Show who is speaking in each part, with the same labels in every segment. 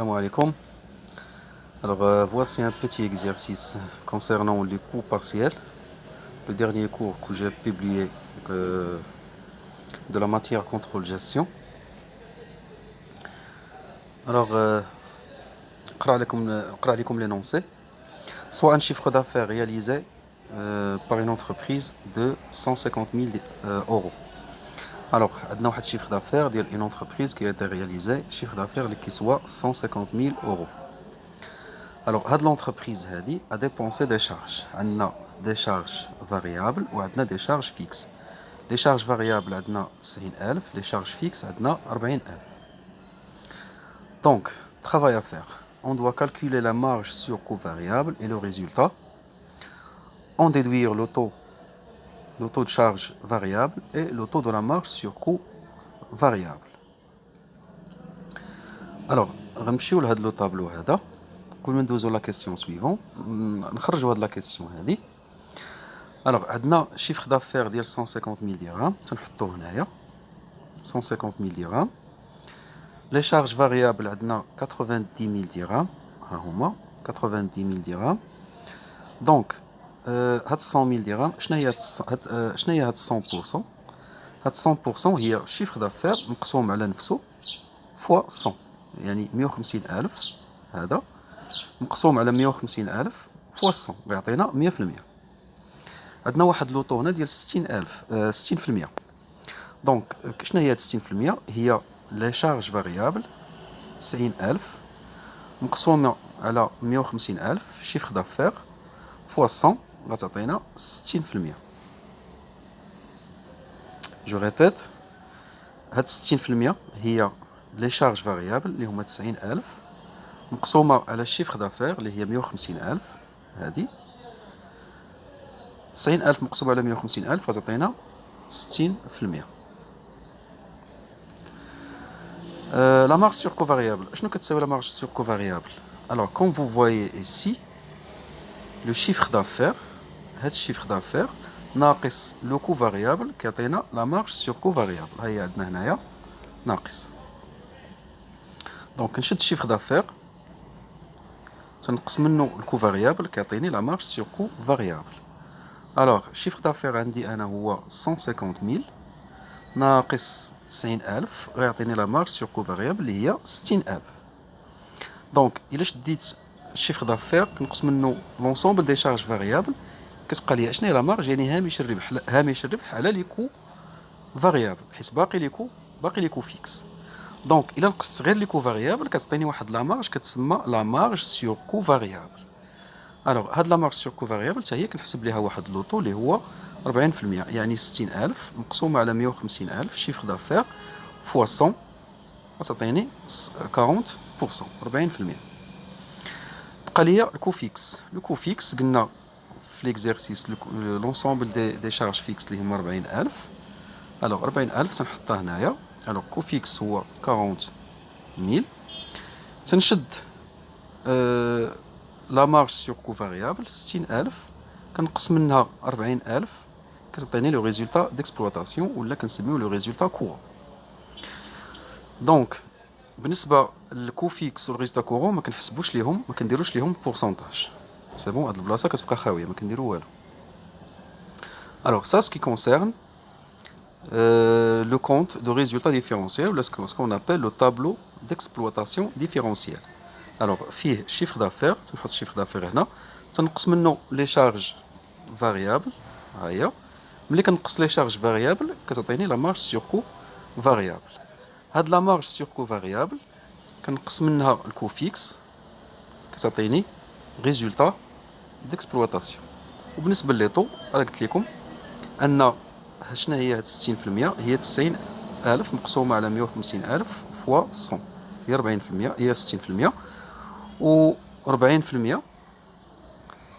Speaker 1: Salam alaikum. Alors, voici un petit exercice concernant les cours partiels. Le dernier cours que j'ai publié de la matière contrôle-gestion. Alors, اقرأ لكم l'énoncé. Soit un chiffre d'affaires réalisé par une entreprise de 150 000 euros. Alors, عندنا واحد chiffre d'affaires ديال une entreprise qui a été réalisé, chiffre d'affaires qui soit 150 000 euros. Alors, l'entreprise a dépensé des charges. On a des charges variables ou on a des charges fixes. Les charges variables, on a 90,000. Les charges fixes, on a 40,000. Donc, travail à faire. On doit calculer la marge sur coût variable et le résultat. On déduit le taux de charge variable et le taux de la marge sur coût variable. Alors, on va voir le tableau. Pour nous donner la question suivante, نخرجوا هاد la question هذه. Alors, on a un chiffre d'affaires de 150 000 dirhams. On va mettre 150 000 dirhams. Les charges variables, on a 90 000 dirhams. 90 000 dirhams. Donc, 100 000 dirhams, qu'est-ce que c'est 100%? 100% c'est le chiffre d'affaires مقسوم على نفسه fois 100. يعني 150 ألف هذا مقسوم على 150 ألف fois 100 يعطينا 100%. عندنا واحد لوطو هنا ديال 60000 60%. دونك شنو هي هاد 60%؟ هي لي شارج فاريابل 90000 مقسومه على 150000 شيفر دافير فوا 100 غتعطينا 60%. جو ريبيت، هاد 60% هي لي شارج فاريابل اللي هما 90000 مقسومه على الشيفر دافير اللي هي 150000. هادي 90000 مقسوم على 150000 غتعطينا 60%. La marge sur coût variable. Qu'est-ce que la marge sur coût variable? Alors, comme vous voyez ici, le chiffre d'affaires, ناقص le coût variable qui a la marge sur coût variable. هي عندنا هنايا ناقص. Donc, نشد chiffre d'affaires تنقص منه le coût variable qui a la marge sur coût variable. Alors, chiffre d'affaires عندي أنا هو 150 000 ناقص 90000 غيعطيني la marge sur coût variable اللي هي 60000. دونك إلا شديت الشيفر دافير كنقص منه لونسومبل دي شارج فاريابل كتبقى لي شنو هي لا مارج؟ يعني هامش الربح على لي كو فاريابل، حيت باقي لي كو فيكس. دونك إلا نقصت غير لي كو فاريابل كتعطيني واحد لا مارج كتسمى لا مارج سور كو فاريابل. الوغ هاد لا مارج سور كو فاريابل حتى هي كنحسب ليها واحد لوطو اللي هو 40%، يعني 60000 مقسومه على 150000 شيفر دافير فوا 100 غتعطيني 40%. 40%. بقى ليا الكو فيكس. لو كو فيكس قلنا في ليكزيرسيس لونسومبل دي شارج فيكس اللي هما 40000. الوغ 40000 تنحطها هنايا. الوغ كو فيكس هو 40000. تنشد لا مارج سور كو فاريابل 60000 كنقص منها 40000 كتعطيني لو ريزولتا ديكسبلوطاسيون ولا كنسميو لو ريزولتا كورون. دونك بالنسبه للكو فيكس والريزولتا كورون ما كنحسبوش ليهم، ما كنديروش ليهم بورسونتاج. سي بون، هاد البلاصه كتبقى خاويه ما كنديرو والو. الوغ سا سكي كونسيرن le compte de résultat différentiel ou ce qu'on appelle le tableau d'exploitation différentielle. Alors, فيه chiffre d'affaires, تنحط chiffre d'affaires هنا تنقص منه les charges variables. ها هي ملي كنقص les charges variables كتعطيني la marge sur coût variable. هاد la marge sur coût variable كنقص منها الكو فيكس كتعطيني résultat d'exploitation. وبالنسبه لي طو راه قلت لكم ان شنو هي هاد 60%؟ هي 90000 مقسومه على 150000 فوا 100 هي 40%، هي 60%. و 40%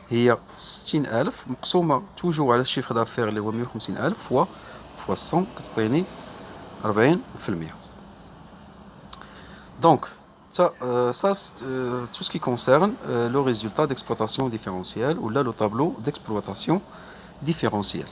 Speaker 1: هي 60000 مقسومه توجو على الشيفر دافير اللي هو 150000 فوا 100 كتعطيني 40%. Donc, ça tout ce qui concerne le résultat d'exploitation différentielle ou là le tableau d'exploitation différentielle.